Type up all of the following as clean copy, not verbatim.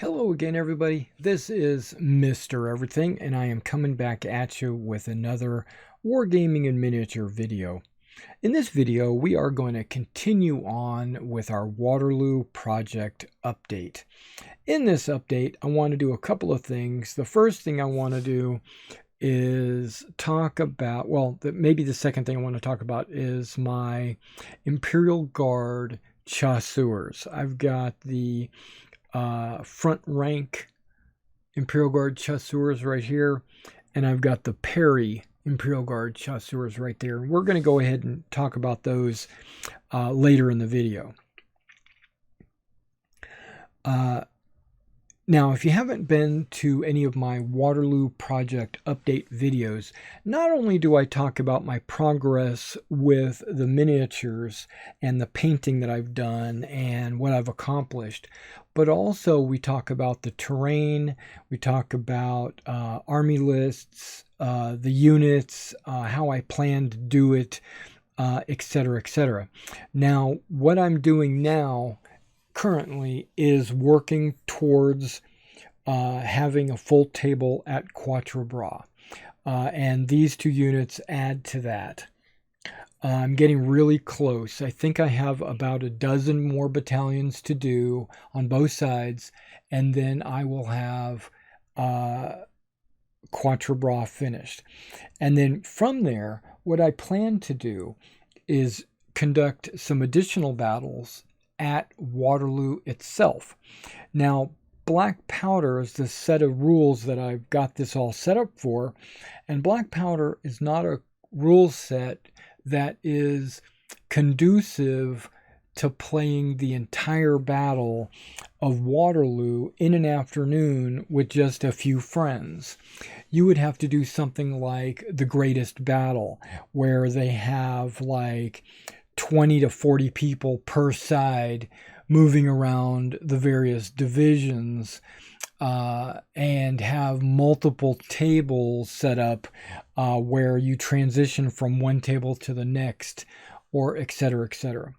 Hello again, everybody. This is Mr. Everything, and I am coming back at you with another Wargaming in Miniature video. In this video, we are going to continue on with our Waterloo project update. In this update, I want to do a couple of things. The first thing I want to do is talk about, maybe the second thing I want to talk about is my Imperial Guard Chasseurs. I've got the front rank Imperial Guard Chasseurs right here, and I've got the Perry Imperial Guard Chasseurs right there. We're going to go ahead and talk about those later in the video. Now, if you haven't been to any of my Waterloo project update videos, not only do I talk about my progress with the miniatures and the painting that I've done and what I've accomplished, but also we talk about the terrain, we talk about army lists, the units, how I plan to do it, etc., etc. Now, what I'm doing now currently is working towards having a full table at Quatre Bras, and these two units add to that. I'm getting really close. I think I have about a dozen more battalions to do on both sides, and then I will have Quatre Bras finished. And then from there, what I plan to do is conduct some additional battles at Waterloo itself. Now, black powder is the set of rules that I've got this all set up for, and black powder is not a rule set that is conducive to playing the entire battle of Waterloo in an afternoon with just a few friends. You would have to do something like the Greatest Battle, where they have like 20 to 40 people per side moving around the various divisions, and have multiple tables set up where you transition from one table to the next, or etc., etc.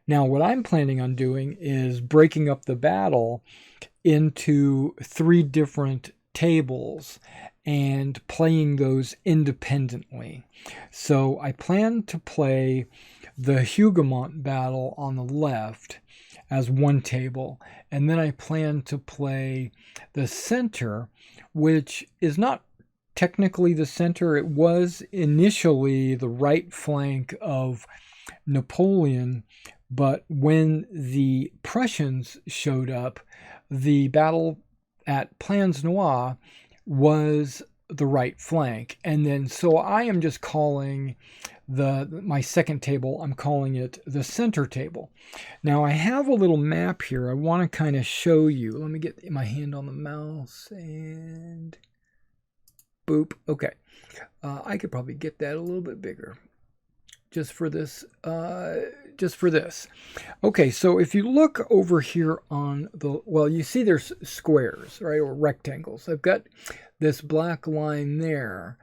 Now, what I'm planning on doing is breaking up the battle into 3 different tables and playing those independently. So I plan to play the Hougoumont battle on the left as one table, and then I plan to play the center, which is not technically the center. It was initially the right flank of Napoleon, but when the Prussians showed up, the battle at Plansenoit was the right flank. And then so I am just calling my second table, I'm calling it the center table. Now I have a little map here I want to kind of show you. Let me get my hand on the mouse and boop. Okay, I could probably get that a little bit bigger just for this. Okay, so if you look over here on the, you see there's squares, right, or rectangles. I've got this black line there,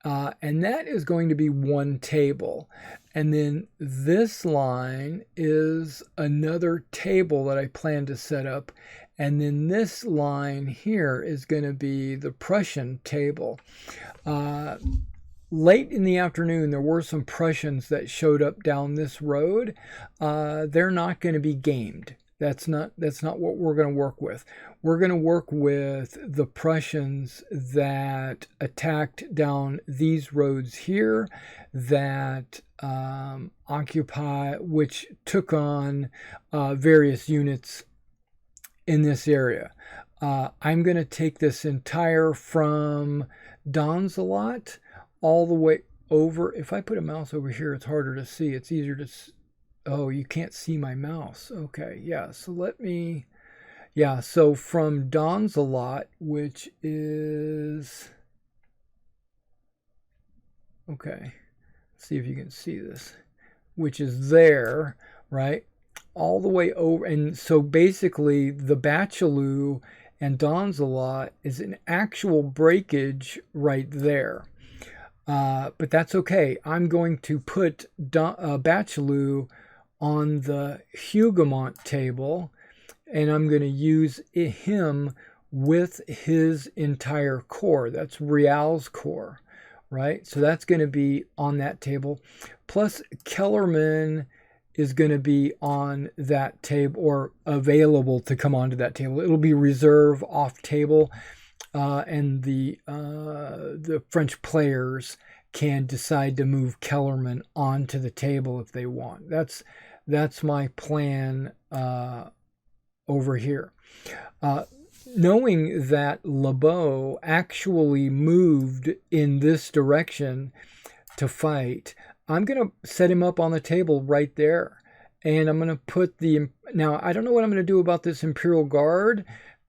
and that is going to be one table. And then this line is another table that I plan to set up. And then this line here is going to be the Prussian table. Late in the afternoon, there were some Prussians that showed up down this road. They're not going to be gamed. That's not what we're going to work with. We're going to work with the Prussians that attacked down these roads here, that which took on various units in this area. I'm going to take this entire from Donzelot all the way over. If I put a mouse over here, it's harder to see. It's easier to oh, you can't see my mouse. Okay, yeah, so so from Donzelot, which is, okay, let's see if you can see this, which is there, right, all the way over. And so basically the Waterloo and Donzelot is an actual breakage right there. But that's okay. I'm going to put Waterloo on the Hougoumont table, and I'm going to use him with his entire corps. That's Real's corps, right? So that's going to be on that table. Plus, Kellerman is going to be on that table, or available to come onto that table. It'll be reserve off table, and the French players can decide to move Kellerman onto the table if they want. That's my plan over here. Knowing that LeBeau actually moved in this direction to fight, I'm going to set him up on the table right there. And I'm going to put the... Now, I don't know what I'm going to do about this Imperial Guard,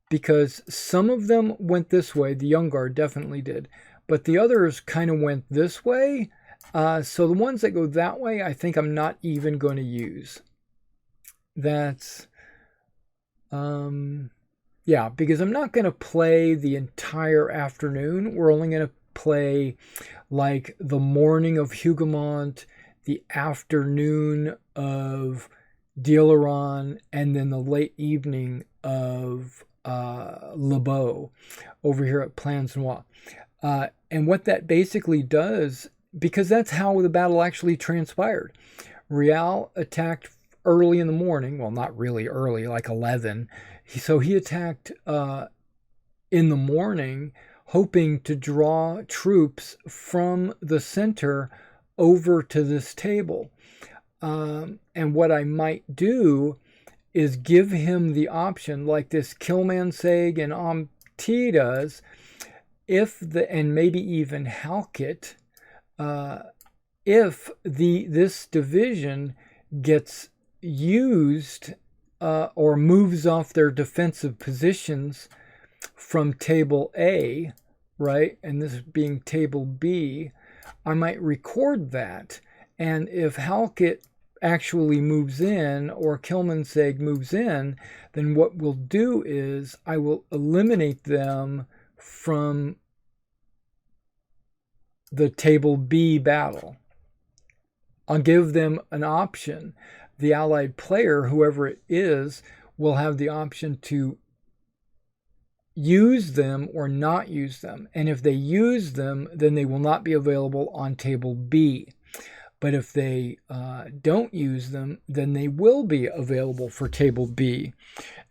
because some of them went this way. The Young Guard definitely did. But the others kind of went this way. So the ones that go that way, I think I'm not even going to use. That's... yeah, because I'm not going to play the entire afternoon. We're only going to play like the morning of Hougoumont, the afternoon of D'Ileron, and then the late evening of LeBeau over here at Plancenoit. And what that basically does, because that's how the battle actually transpired. Real attacked early in the morning. Well, not really early, like 11. So he attacked in the morning, hoping to draw troops from the center over to this table. And what I might do is give him the option, like this Kilmansegg and Amti does, and maybe even Halkett, if this division gets used or moves off their defensive positions from table A, right, and this being table B, I might record that. And if Halkett actually moves in, or Kilmansegg moves in, then what we'll do is I will eliminate them from the table B battle. I'll give them an option. The allied player, whoever it is, will have the option to use them or not use them. And if they use them, then they will not be available on table B. But if they don't use them, then they will be available for table B.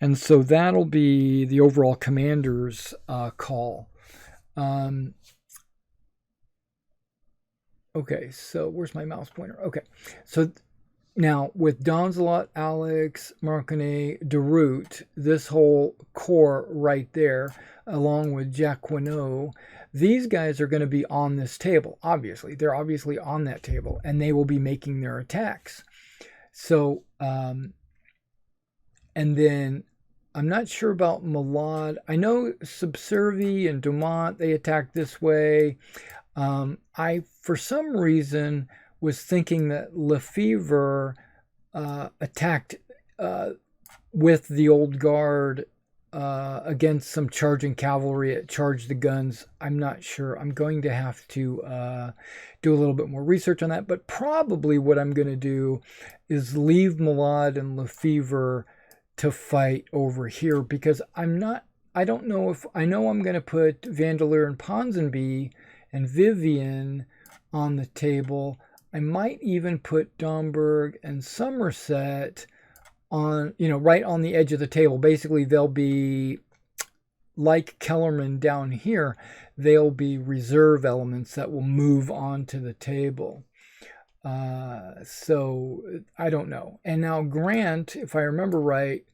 And so that'll be the overall commander's call. Okay, so where's my mouse pointer? Okay, so now with Donzelot, Alex, Marconnet, Deroute, this whole corps right there, along with Jacquinot, these guys are going to be on this table. Obviously, they're obviously on that table, and they will be making their attacks. So, and then I'm not sure about Malad. I know Subservi and Dumont, they attacked this way. I, for some reason, was thinking that Lefevre attacked with the old guard against some charging cavalry. It charged the guns. I'm not sure. I'm going to have to do a little bit more research on that. But probably what I'm going to do is leave Malad and Lefevre to fight over here, because I don't know if, I know I'm going to put Vandeleur and Ponsonby and Vivian on the table. I might even put Domburg and Somerset on, right on the edge of the table. Basically, they'll be like Kellerman down here. They'll be reserve elements that will move onto the table. So I don't know. And now Grant, if I remember right,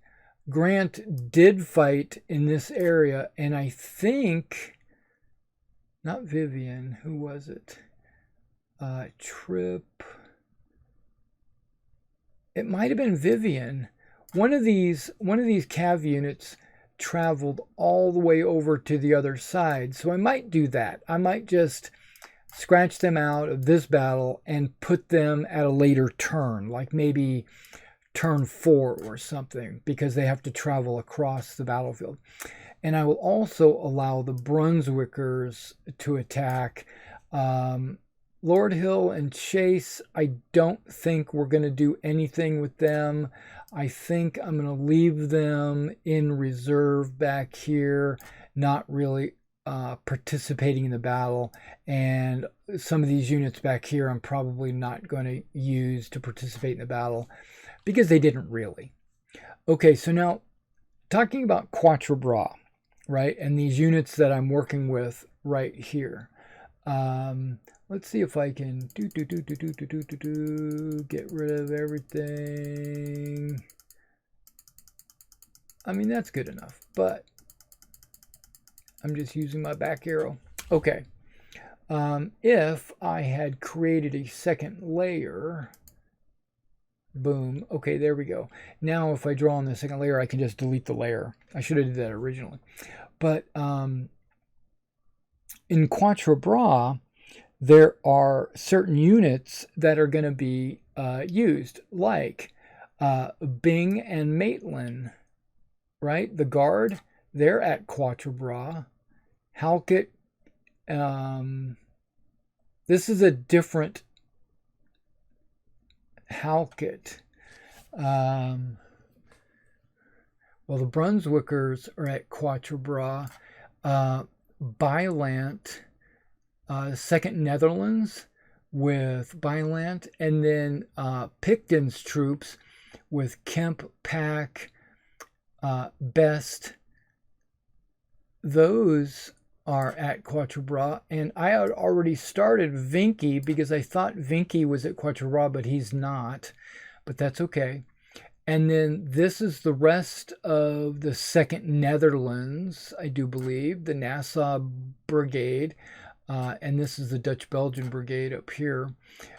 Grant did fight in this area, and I think, not Vivian, who was it? Trip. It might have been Vivian. One of these cav units traveled all the way over to the other side. So I might do that. I might just scratch them out of this battle and put them at a later turn, like maybe turn 4 or something, because they have to travel across the battlefield. And I will also allow the Brunswickers to attack Lord Hill and Chase, I don't think we're going to do anything with them. I think I'm going to leave them in reserve back here, not really participating in the battle. And some of these units back here I'm probably not going to use to participate in the battle because they didn't really. Okay, so now talking about Quatre Bras, right? And these units that I'm working with right here. Let's see if I can get rid of everything. I mean, that's good enough, but I'm just using my back arrow. Okay. If I had created a second layer, boom. Okay, there we go. Now, if I draw on the second layer, I can just delete the layer. I should have did that originally. But in Quatre Bras, there are certain units that are going to be used, like Bing and Maitland, right? The guard, they're at Quatre Bras. Halkett, this is a different Halkett. Well, the Brunswickers are at Quatre Bras. Bylant, Second Netherlands with Bylant, and then Picton's troops with Kemp, Pack, Best. Those are at Quatre Bras, and I had already started Vinky because I thought Vinky was at Quatre Bras, but he's not, but that's okay. And then this is the rest of the Second Netherlands, I do believe, the Nassau Brigade, and this is the Dutch-Belgian Brigade up here.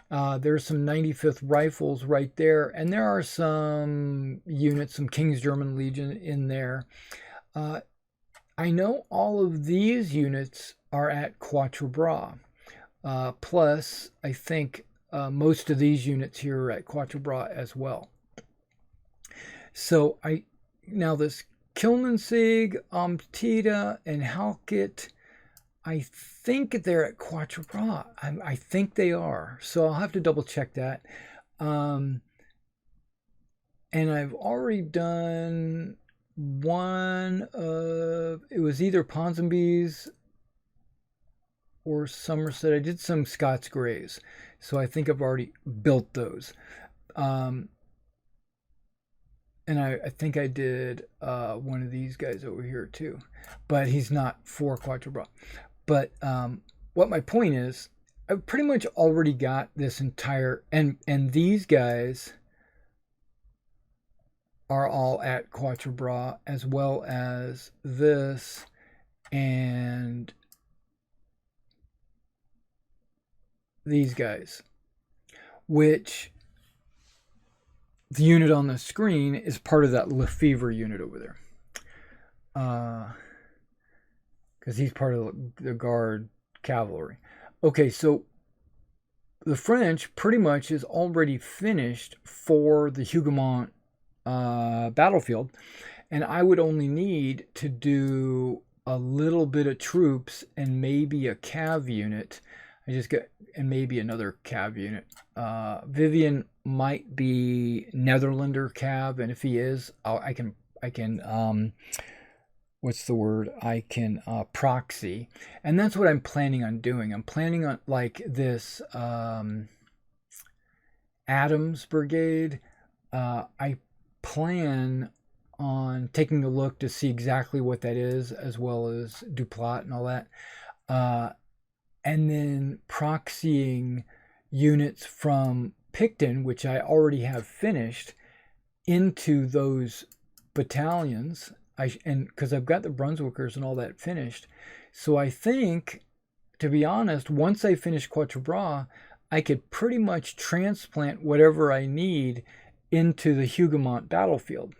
There's some 95th Rifles right there, and there are some units, some King's German Legion in there. I know all of these units are at Quatre Bras, plus I think most of these units here are at Quatre Bras as well. So now this Kilmansegg, Amtida, and Halkett, I think they're at Quatre Bras. I think they are. So I'll have to double check that. And I've already done one of, it was either Ponsonby's or Somerset. I did some Scots Greys. So I think I've already built those. And I think I did one of these guys over here too. But he's not for Quatre Bras. But what my point is, I've pretty much already got this entire... And these guys are all at Quatre Bras, as well as this and these guys. Which... the unit on the screen is part of that Lefevre unit over there. Because he's part of the Guard Cavalry. Okay, so the French pretty much is already finished for the Hougoumont battlefield. And I would only need to do a little bit of troops and maybe a cav unit. And maybe another cav unit. Vivian might be Netherlander cav, and if he is, I can what's the word? I can proxy, and that's what I'm planning on doing. I'm planning on like this Adams Brigade. I plan on taking a look to see exactly what that is, as well as Duplat and all that. And then proxying units from Picton, which I already have finished, into those battalions. And because I've got the Brunswickers and all that finished. So I think, to be honest, once I finish Quatre Bras, I could pretty much transplant whatever I need into the Hougoumont battlefield.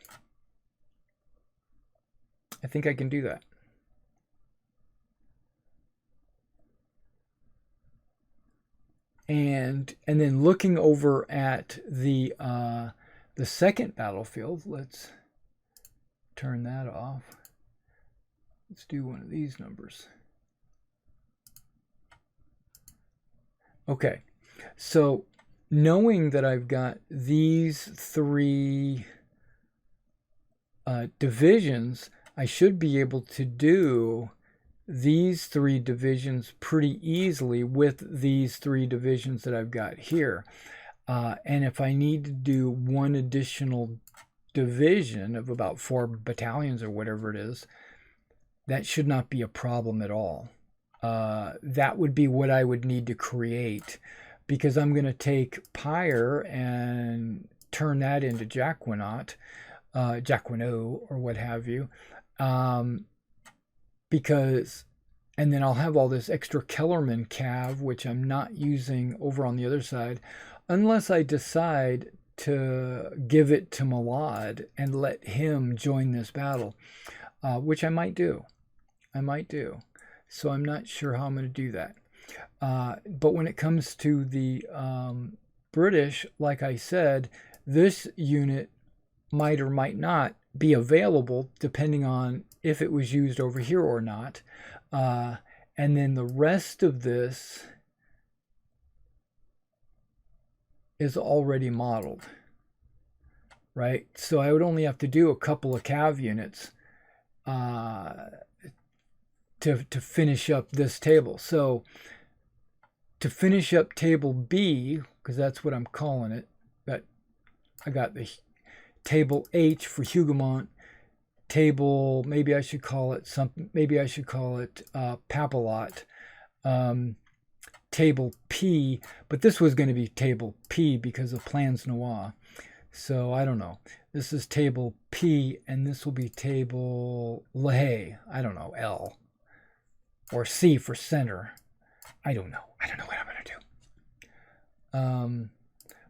I think I can do that. And then looking over at the second battlefield, let's turn that off. Let's do one of these numbers. Okay, so knowing that I've got these three divisions, I should be able to do these three divisions pretty easily with these three divisions that I've got here. And if I need to do one additional division of about 4 battalions or whatever it is, that should not be a problem at all. That would be what I would need to create, because I'm going to take Pyre and turn that into Jacquinot, Jacquinot, or what have you. Because, and then I'll have all this extra Kellerman cav, which I'm not using over on the other side, unless I decide to give it to Malad and let him join this battle, which I might do. So I'm not sure how I'm going to do that. But when it comes to the British, like I said, this unit might or might not be available depending on if it was used over here or not. And then the rest of this is already modeled, right? So I would only have to do a couple of cav units to finish up this table. So to finish up table B, because that's what I'm calling it, but I got the table H for Hougoumont, table, maybe I should call it something, maybe I should call it Papillote, table P, but this was going to be table P because of Plans Noir. So I don't know. This is table P, and this will be table LaHaye. I don't know, L. Or C for center. I don't know what I'm going to do.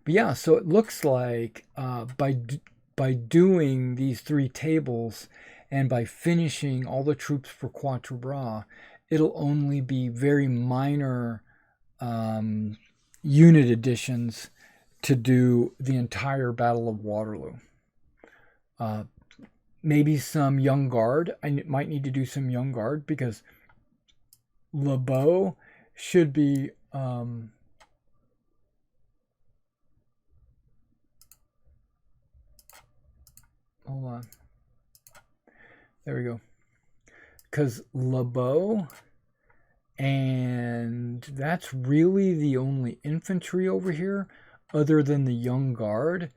But yeah, so it looks like by doing these 3 tables and by finishing all the troops for Quatre Bras, it'll only be very minor unit additions to do the entire Battle of Waterloo. Maybe some Young Guard. I might need to do some Young Guard because LeBeau should be hold on. There we go. Because LeBeau, and that's really the only infantry over here other than the Young Guard.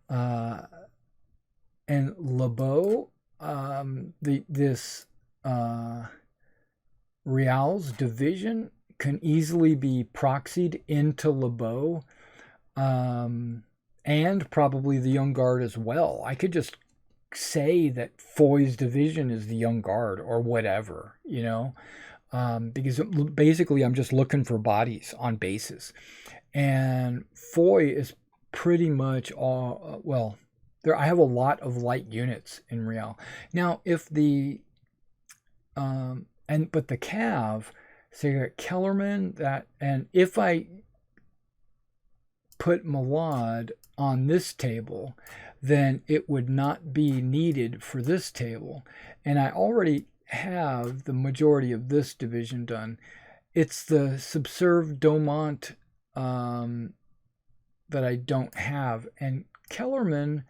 And LeBeau, this Rial's division can easily be proxied into LeBeau, and probably the Young Guard as well. I could just say that Foy's division is the Young Guard or whatever, because basically I'm just looking for bodies on bases. And Foy is pretty much all, well, I have a lot of light units in Rial. Now, if the, but the Cav, so you got Kellerman, and if I put Malad on this table, then it would not be needed for this table. And I already have the majority of this division done. It's the Subserve Domont that I don't have. And Kellerman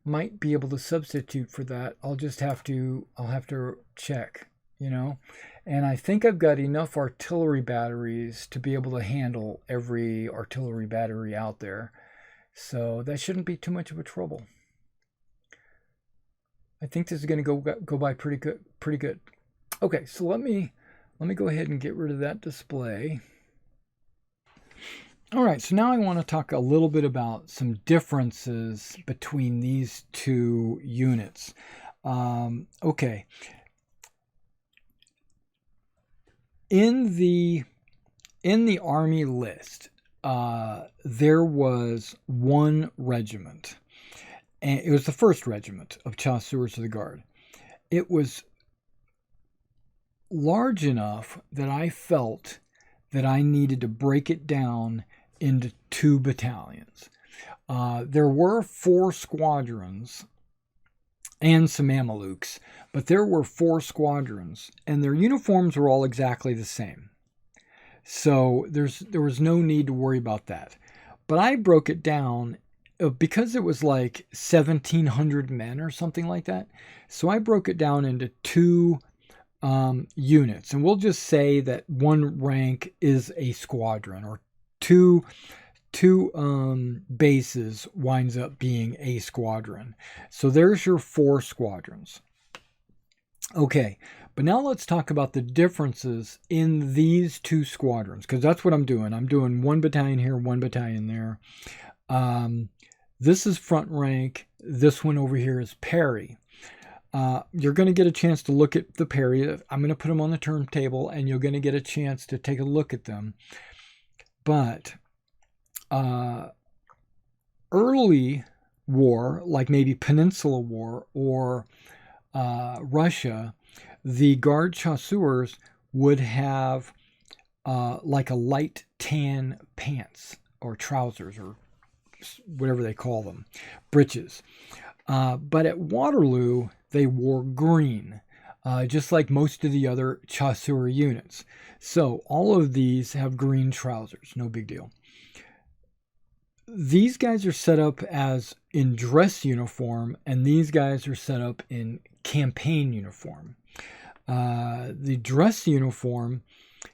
might be able to substitute for that. I'll have to check, And I think I've got enough artillery batteries to be able to handle every artillery battery out there. So that shouldn't be too much of a trouble. I think this is going to go by pretty good. Okay, so let me go ahead and get rid of that display. All right, so now I want to talk a little bit about some differences between these two units. Okay. In the Army list, there was one regiment, and it was the 1st Regiment of Chasseurs of the Guard. It was large enough that I felt that I needed to break it down into 2 battalions. There were 4 squadrons and some Mamelukes, but there were 4 squadrons, and their uniforms were all exactly the same. So there was no need to worry about that. But I broke it down because it was like 1,700 men or something like that. So I broke it down into two units, and we'll just say that one rank is a squadron, or two bases winds up being a squadron. So there's your 4 squadrons. Okay, but now let's talk about the differences in these 2 squadrons, because that's what I'm doing. I'm doing 1 battalion here, 1 battalion there. This is front rank. This one over here is Perry. You're going to get a chance to look at the Perry. I'm going to put them on the turntable, and you're going to get a chance to take a look at them. But early war, like maybe Peninsula War or Russia, the Guard Chasseurs would have like a light tan pants or trousers or whatever they call them, breeches. But at Waterloo, they wore green, just like most of the other Chasseur units. So all of these have green trousers, no big deal. These guys are set up as in dress uniform, and these guys are set up in campaign uniform. The dress uniform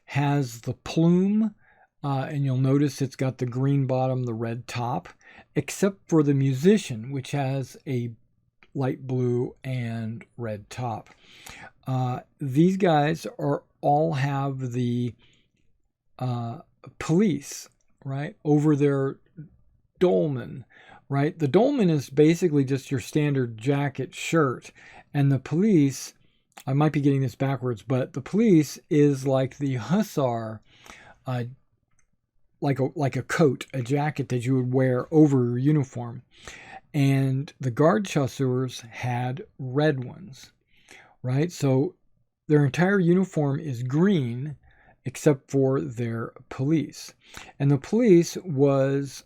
has the plume, and you'll notice it's got the green bottom, the red top, except for the musician, which has a light blue and red top. These guys all have the police, right, over their dolman, right? The dolman is basically just your standard jacket shirt, and the police, I might be getting this backwards, but the police is like the hussar, like a coat, a jacket that you would wear over your uniform. And the Guard Chasseurs had red ones, right? So their entire uniform is green except for their police. And the police was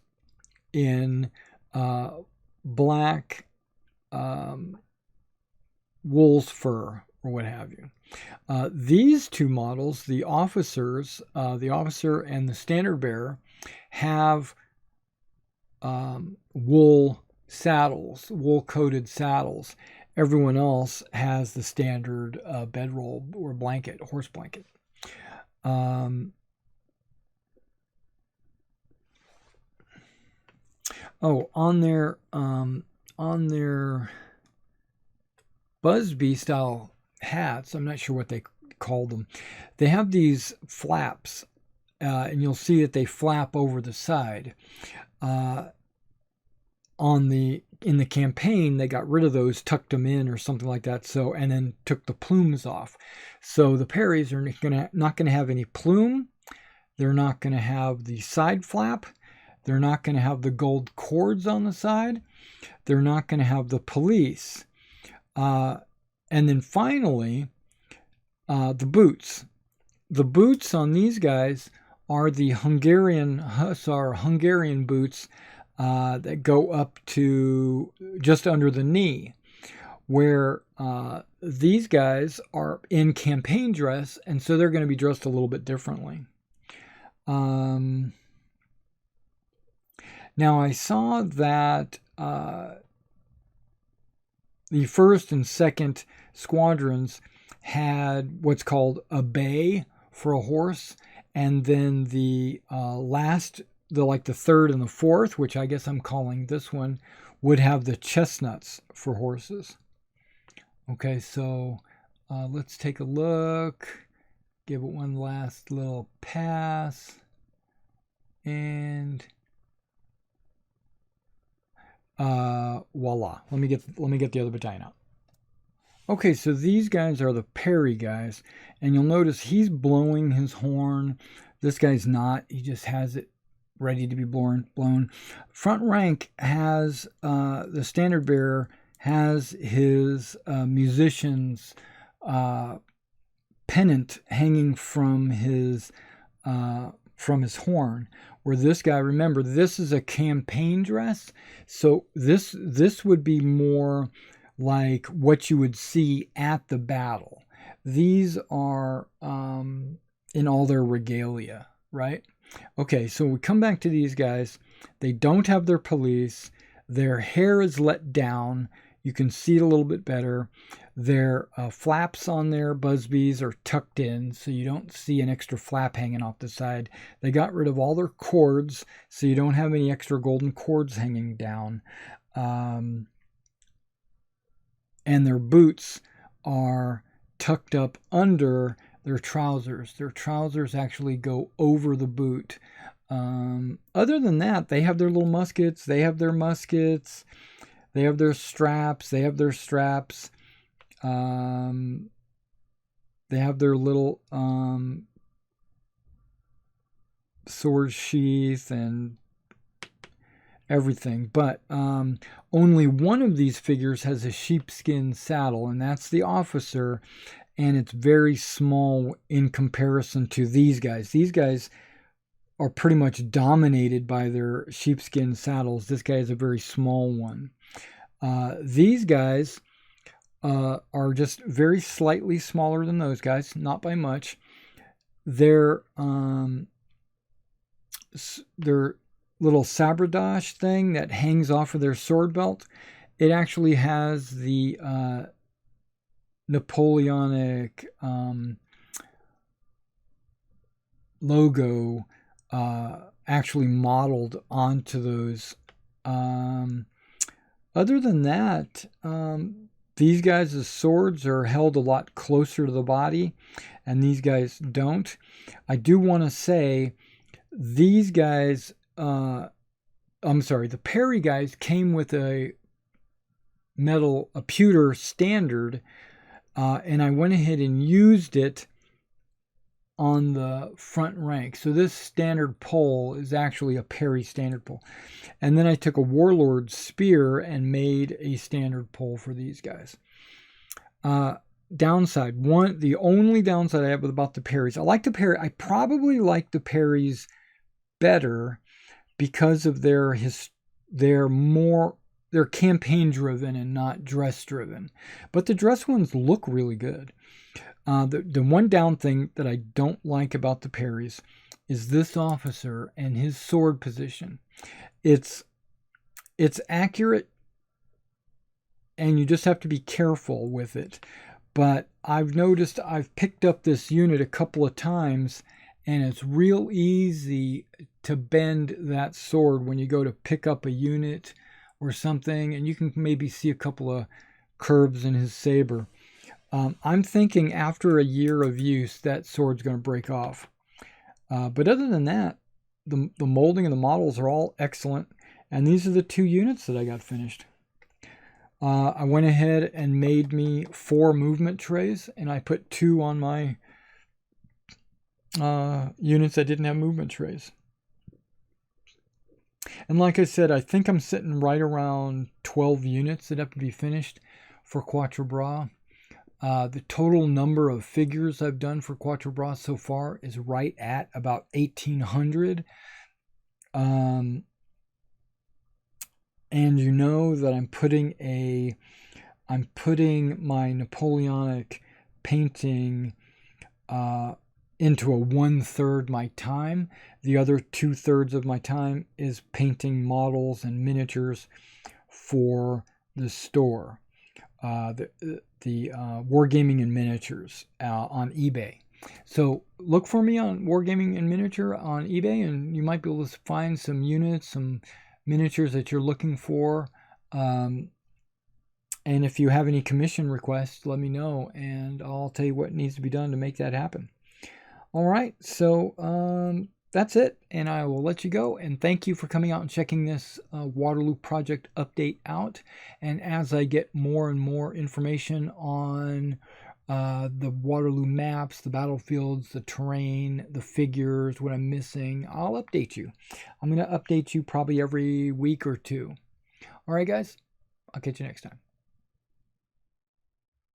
in black wool's fur or what have you. These 2 models, the officers, the officer and the standard bearer, have wool saddles, wool coated saddles. Everyone else has the standard bedroll or blanket, horse blanket. On their Busby style hats, I'm not sure what they call them, they have these flaps, and you'll see that they flap over the side. In the campaign, they got rid of those, tucked them in or something like that, so, and then took the plumes off. So the Perrys are not going to have any plume. They're not going to have the side flap. They're not going to have the gold cords on the side. They're not going to have the police. And then finally, the boots. The boots on these guys are the Hungarian hussar Hungarian boots that go up to just under the knee, where these guys are in campaign dress, and so they're going to be dressed a little bit differently. Now I saw that the 1st and 2nd squadrons had what's called a bay for a horse, and then the last, the 3rd and the 4th, which I guess I'm calling this one, would have the chestnuts for horses. Okay, so let's take a look, give it one last little pass, and voila. Let me get the other battalion out. Okay, so these guys are the Perry guys, and you'll notice he's blowing his horn. This guy's not. He just has it ready to be blown. Front rank has the standard bearer has his musician's pennant hanging from his horn. Where this guy, remember, this is a campaign dress, so this would be more like what you would see at the battle. These are in all their regalia, right? Okay, so we come back to these guys. They don't have their police. Their hair is let down. You can see it a little bit better. Their flaps on their Busbies are tucked in, so you don't see an extra flap hanging off the side. They got rid of all their cords, so you don't have any extra golden cords hanging down. And their boots are tucked up under their trousers. Their trousers actually go over the boot. Other than that, they have their little muskets. They have their muskets. They have their straps. They have their straps. They have their little sword sheath and everything. But only one of these figures has a sheepskin saddle, and that's the officer. And it's very small in comparison to these guys. These guys are pretty much dominated by their sheepskin saddles. This guy is a very small one. These guys are just very slightly smaller than those guys, not by much. Their little sabretache thing that hangs off of their sword belt, it actually has the Napoleonic logo actually modeled onto those. Other than that, these guys' swords are held a lot closer to the body, and these guys don't. I do want to say these guys, the Perry guys came with a pewter standard, and I went ahead and used it on the front rank. So this standard pole is actually a Perry standard pole. And then I took a Warlord spear and made a standard pole for these guys. Downside, the only downside I have about the Perrys, I probably like the Perrys better because of they're campaign driven and not dress driven. But the dress ones look really good. The one down thing that I don't like about the Perrys is this officer and his sword position. It's accurate, and you just have to be careful with it. But I've noticed I've picked up this unit a couple of times, and it's real easy to bend that sword when you go to pick up a unit or something, and you can maybe see a couple of curves in his saber. I'm thinking after a year of use, that sword's going to break off. But other than that, the molding and the models are all excellent. And these are the 2 units that I got finished. I went ahead and made me 4 movement trays, and I put 2 on my units that didn't have movement trays. And like I said, I think I'm sitting right around 12 units that have to be finished for Quatre Bras. The total number of figures I've done for Quatre Bras so far is right at about 1,800. And you know that I'm putting my Napoleonic painting into a 1/3 my time. The other 2/3 of my time is painting models and miniatures for the store. The Wargaming and Miniatures on eBay. So look for me on Wargaming and Miniature on eBay, and you might be able to find some units, some miniatures that you're looking for. And if you have any commission requests, let me know, and I'll tell you what needs to be done to make that happen. All right, so that's it, and I will let you go. And thank you for coming out and checking this Waterloo project update out. And as I get more and more information on the Waterloo maps, the battlefields, the terrain, the figures, what I'm missing, I'll update you. I'm going to update you probably every week or 2. All right, guys, I'll catch you next time.